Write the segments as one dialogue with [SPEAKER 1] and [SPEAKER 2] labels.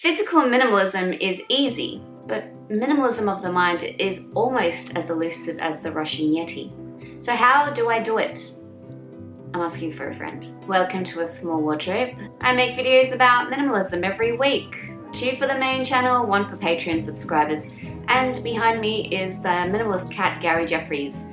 [SPEAKER 1] Physical minimalism is easy, but minimalism of the mind is almost as elusive as the Russian Yeti. So how do I do it? I'm asking for a friend. Welcome to A Small Wardrobe. I make videos about minimalism every week. 2 for the main channel, 1 for Patreon subscribers. And behind me is the minimalist cat Gary Jeffries.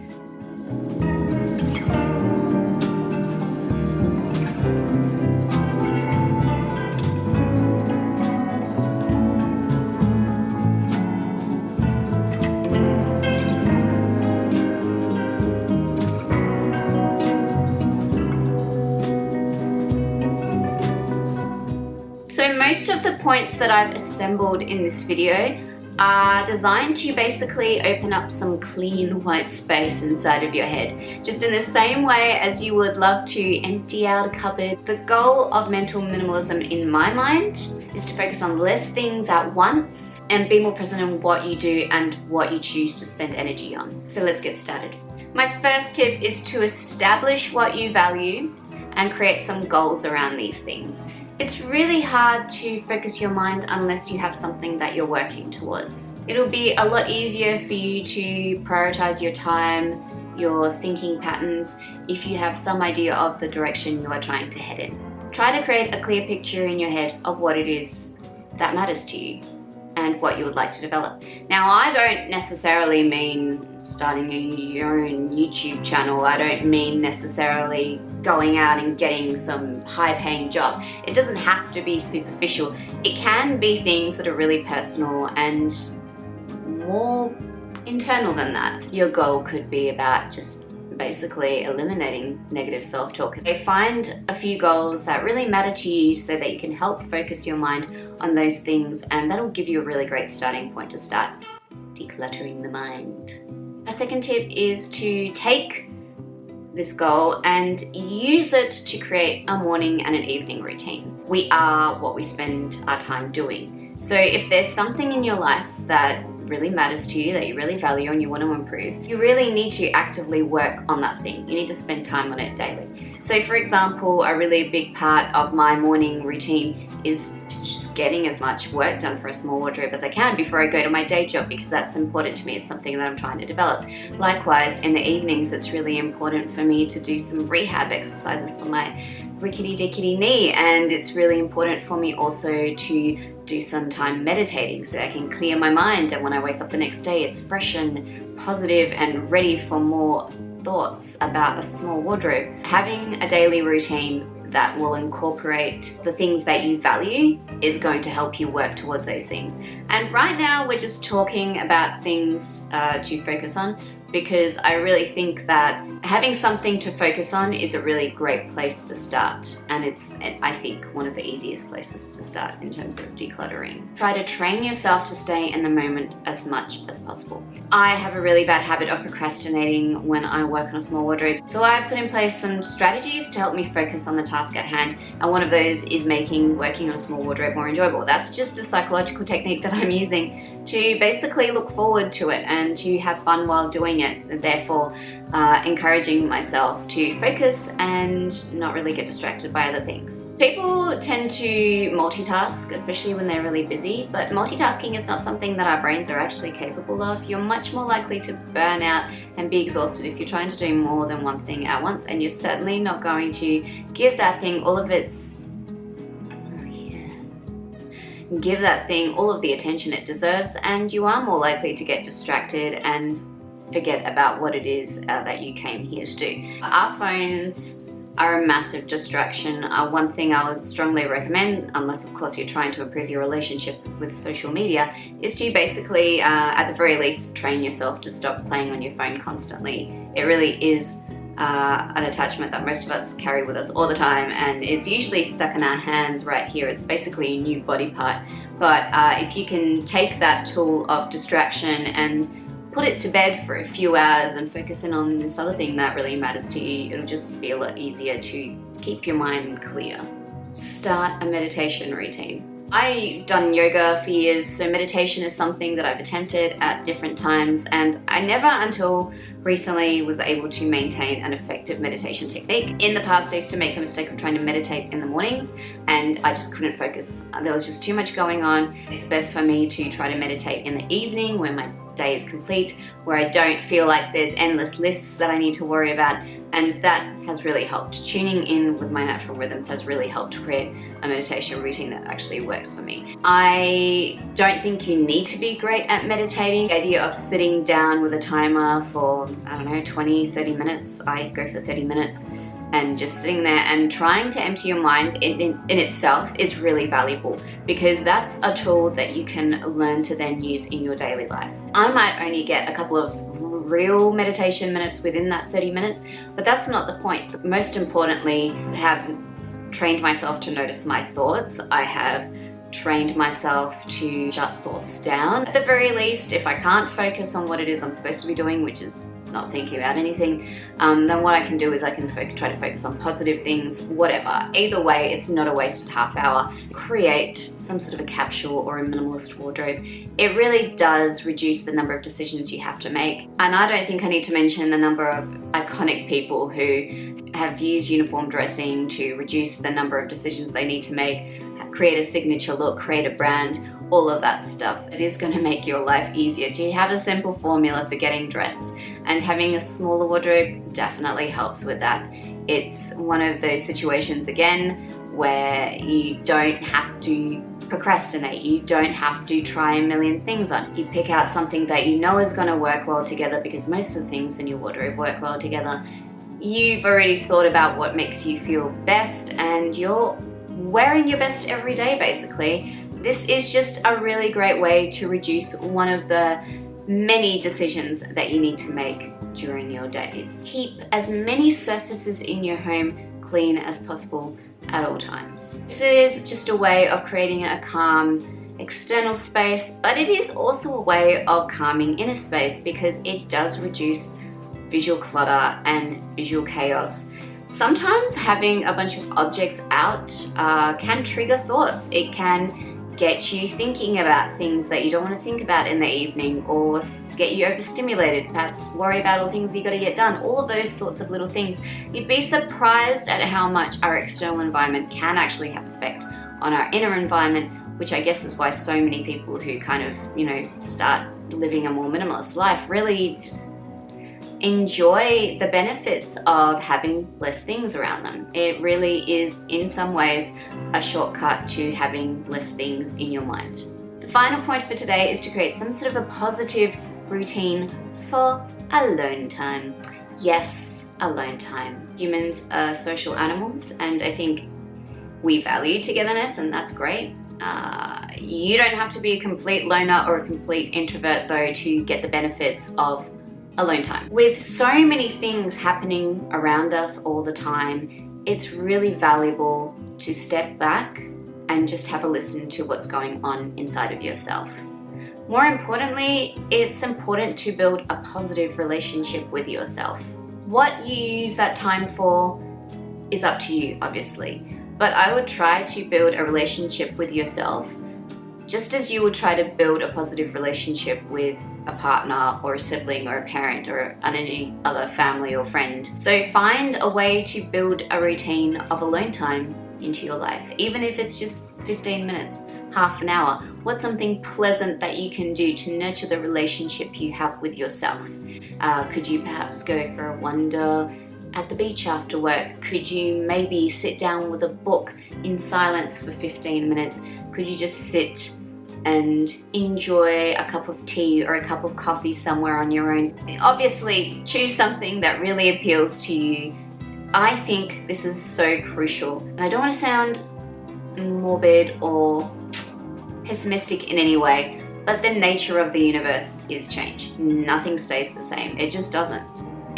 [SPEAKER 1] So most of the points that I've assembled in this video are designed to basically open up some clean white space inside of your head. Just in the same way as you would love to empty out a cupboard. The goal of mental minimalism in my mind is to focus on less things at once and be more present in what you do and what you choose to spend energy on. So let's get started. My first tip is to establish what you value and create some goals around these things. It's really hard to focus your mind unless you have something that you're working towards. It'll be a lot easier for you to prioritize your time, your thinking patterns, if you have some idea of the direction you are trying to head in. Try to create a clear picture in your head of what it is that matters to you and what you would like to develop. Now, I don't necessarily mean starting your own YouTube channel. I don't mean necessarily going out and getting some high-paying job. It doesn't have to be superficial. It can be things that are really personal and more internal than that. Your goal could be about just basically eliminating negative self-talk. Find a few goals that really matter to you so that you can help focus your mind on those things, and that'll give you a really great starting point to start decluttering the mind. A second tip is to take this goal and use it to create a morning and an evening routine. We are what we spend our time doing. So if there's something in your life that really matters to you, that you really value and you want to improve, you really need to actively work on that thing. You need to spend time on it daily. So for example, a really big part of my morning routine is just getting as much work done for A Small Wardrobe as I can before I go to my day job, because that's important to me. It's something that I'm trying to develop. Likewise, in the evenings, it's really important for me to do some rehab exercises for my rickety-dickety knee, and it's really important for me also to do some time meditating so I can clear my mind, and when I wake up the next day it's fresh and positive and ready for more thoughts about a small wardrobe. Having a daily routine that will incorporate the things that you value is going to help you work towards those things. And right now we're just talking about things to focus on, because I really think that having something to focus on is a really great place to start, and it's, I think, one of the easiest places to start in terms of decluttering. Try to train yourself to stay in the moment as much as possible. I have a really bad habit of procrastinating when I work on a small wardrobe, so I've put in place some strategies to help me focus on the task at hand, and one of those is making working on a small wardrobe more enjoyable. That's just a psychological technique that I'm using to basically look forward to it and to have fun while doing it, and therefore encouraging myself to focus and not really get distracted by other things. People tend to multitask, especially when they're really busy, but multitasking is not something that our brains are actually capable of. You're much more likely to burn out and be exhausted if you're trying to do more than one thing at once, and you're certainly not going to give that thing all of its give that thing all of the attention it deserves, and you are more likely to get distracted and forget about what it is that you came here to do. Our phones are a massive distraction. One thing I would strongly recommend, unless of course you're trying to improve your relationship with social media, is to basically, at the very least, train yourself to stop playing on your phone constantly. It really is an attachment that most of us carry with us all the time, and it's usually stuck in our hands right here. It's basically a new body part, but if you can take that tool of distraction and put it to bed for a few hours and focus in on this other thing that really matters to you, it'll just be a lot easier to keep your mind clear. Start a meditation routine. I've done yoga for years, so meditation is something that I've attempted at different times, and I never until recently was able to maintain an effective meditation technique. In the past, I used to make the mistake of trying to meditate in the mornings, and I just couldn't focus. There was just too much going on. It's best for me to try to meditate in the evening when my day is complete, where I don't feel like there's endless lists that I need to worry about, and that has really helped. Tuning in with my natural rhythms has really helped create a meditation routine that actually works for me. I don't think you need to be great at meditating. The idea of sitting down with a timer for, 20, 30 minutes, I go for 30 minutes, and just sitting there and trying to empty your mind in itself is really valuable, because that's a tool that you can learn to then use in your daily life. I might only get a couple of real meditation minutes within that 30 minutes, but that's not the point. Most importantly, I have trained myself to notice my thoughts. I have trained myself to shut thoughts down. At the very least, if I can't focus on what it is I'm supposed to be doing, which is not thinking about anything, then what I can do is I can try to focus on positive things, whatever. Either way, it's not a wasted half hour. Create some sort of a capsule or a minimalist wardrobe. It really does reduce the number of decisions you have to make. And I don't think I need to mention the number of iconic people who have used uniform dressing to reduce the number of decisions they need to make, create a signature look, create a brand, all of that stuff. It is going to make your life easier to have a simple formula for getting dressed. And having a smaller wardrobe definitely helps with that. It's one of those situations, again, where you don't have to procrastinate. You don't have to try a million things on. You pick out something that you know is going to work well together, because most of the things in your wardrobe work well together. You've already thought about what makes you feel best, and you're wearing your best every day, basically. This is just a really great way to reduce one of the many decisions that you need to make during your days. Keep as many surfaces in your home clean as possible at all times. This is just a way of creating a calm external space, but it is also a way of calming inner space, because it does reduce visual clutter and visual chaos. Sometimes having a bunch of objects out can trigger thoughts. It can get you thinking about things that you don't want to think about in the evening, or get you overstimulated, perhaps worry about all the things you got to get done, all of those sorts of little things. You'd be surprised at how much our external environment can actually have effect on our inner environment, which I guess is why so many people who kind of, start living a more minimalist life really just enjoy the benefits of having less things around them. It really is, in some ways, a shortcut to having less things in your mind. The final point for today is to create some sort of a positive routine for alone time. Yes, alone time. Humans are social animals, and I think we value togetherness, and that's great. You don't have to be a complete loner or a complete introvert, though, to get the benefits of alone time. With so many things happening around us all the time, it's really valuable to step back and just have a listen to what's going on inside of yourself. More importantly, it's important to build a positive relationship with yourself. What you use that time for is up to you, obviously, but I would try to build a relationship with yourself just as you would try to build a positive relationship with a partner or a sibling or a parent or any other family or friend. So find a way to build a routine of alone time into your life, even if it's just 15 minutes, half an hour. What's something pleasant that you can do to nurture the relationship you have with yourself? Could you perhaps go for a wander at the beach after work? Could you maybe sit down with a book in silence for 15 minutes? Could you just sit and enjoy a cup of tea or a cup of coffee somewhere on your own? Obviously, choose something that really appeals to you. I think this is so crucial. And I don't want to sound morbid or pessimistic in any way, but the nature of the universe is change. Nothing stays the same. It just doesn't.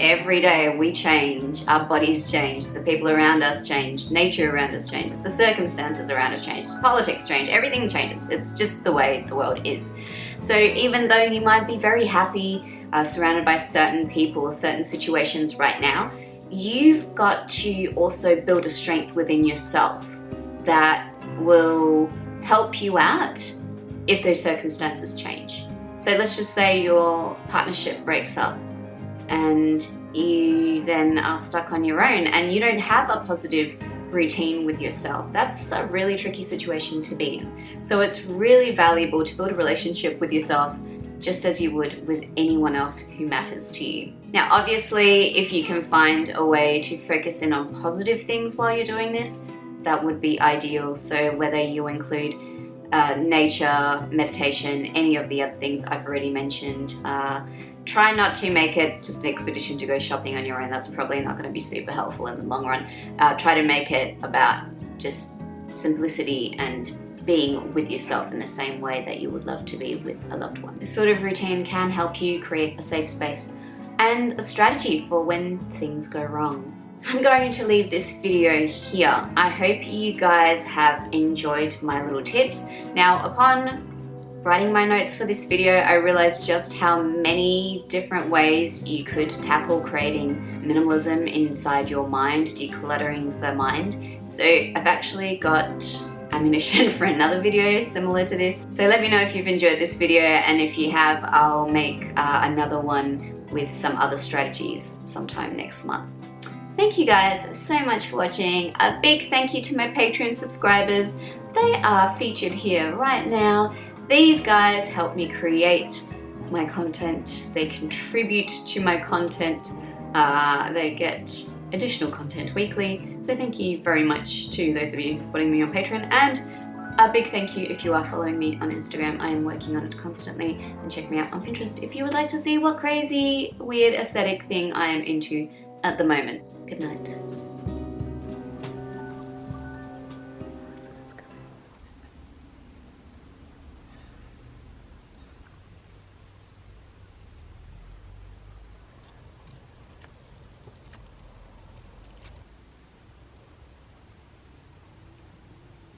[SPEAKER 1] Every day we change, our bodies change, the people around us change, nature around us changes, the circumstances around us change, politics change, everything changes. It's just the way the world is. So even though you might be very happy surrounded by certain people or certain situations right now, you've got to also build a strength within yourself that will help you out if those circumstances change. So let's just say your partnership breaks up and you then are stuck on your own and you don't have a positive routine with yourself. That's a really tricky situation to be in. So it's really valuable to build a relationship with yourself just as you would with anyone else who matters to you. Now, obviously, if you can find a way to focus in on positive things while you're doing this, that would be ideal. So whether you include nature, meditation, any of the other things I've already mentioned, try not to make it just an expedition to go shopping on your own. That's probably not going to be super helpful in the long run. Try to make it about just simplicity and being with yourself in the same way that you would love to be with a loved one. This sort of routine can help you create a safe space and a strategy for when things go wrong. I'm going to leave this video here. I hope you guys have enjoyed my little tips. Now, upon writing my notes for this video, I realized just how many different ways you could tackle creating minimalism inside your mind, decluttering the mind. So I've actually got ammunition for another video similar to this. So let me know if you've enjoyed this video, and if you have, I'll make another one with some other strategies sometime next month. Thank you guys so much for watching. A big thank you to my Patreon subscribers. They are featured here right now. These guys help me create my content. They contribute to my content. They get additional content weekly. So thank you very much to those of you supporting me on Patreon, and a big thank you if you are following me on Instagram. I am working on it constantly, and check me out on Pinterest if you would like to see what crazy, weird aesthetic thing I am into at the moment. Good night.